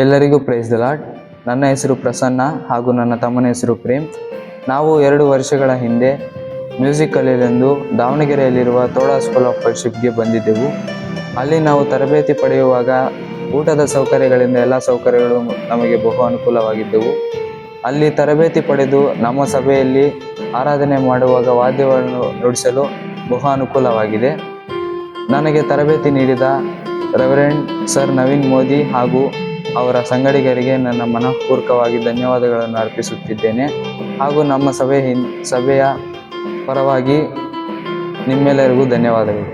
ಎಲ್ಲರಿಗೂ praise the lord. ನನ್ನ ಹೆಸರು ಪ್ರಸನ್ನ ಹಾಗೂ ನನ್ನ ತಮ್ಮನ ಹೆಸರು ಪ್ರೇಮ್. ನಾವು 2 ವರ್ಷಗಳ ಹಿಂದೆ ಮ್ಯೂಸಿಕ್ ಕಲಿಯಲೆಂದು ದಾವಣಗೆರೆಯಲ್ಲಿರುವ ತೋಳ ಸ್ಕೂಲ್ ಆಫ್ ಫೆಲೋಶಿಪ್ಗೆ ಬಂದಿದ್ದೆವು. ಅಲ್ಲಿ ನಾವು ತರಬೇತಿ ಪಡೆಯುವಾಗ ಊಟದ ಸೌಕರ್ಯಗಳಿಂದ ಎಲ್ಲ ಸೌಕರ್ಯಗಳು ನಮಗೆ ಬಹು ಅನುಕೂಲವಾಗಿದ್ದವು. ಅಲ್ಲಿ ತರಬೇತಿ ಪಡೆದು ನಮ್ಮ ಸಭೆಯಲ್ಲಿ ಆರಾಧನೆ ಮಾಡುವಾಗ ವಾದ್ಯವನ್ನು ನುಡಿಸಲು ಬಹು ಅನುಕೂಲವಾಗಿದೆ. ನನಗೆ ತರಬೇತಿ ನೀಡಿದ ರೆವರೆಂಡ್ ಸರ್ ನವೀನ್ ಮೋದಿ ಹಾಗೂ ಅವರ ಸಂಗಡಿಗರಿಗೆ ನನ್ನ ಮನಃಪೂರ್ವಕವಾಗಿ ಧನ್ಯವಾದಗಳನ್ನು ಅರ್ಪಿಸುತ್ತಿದ್ದೇನೆ. ಹಾಗೂ ನಮ್ಮ ಸಭೆಯ ಪರವಾಗಿ ನಿಮ್ಮೆಲ್ಲರಿಗೂ ಧನ್ಯವಾದಗಳು.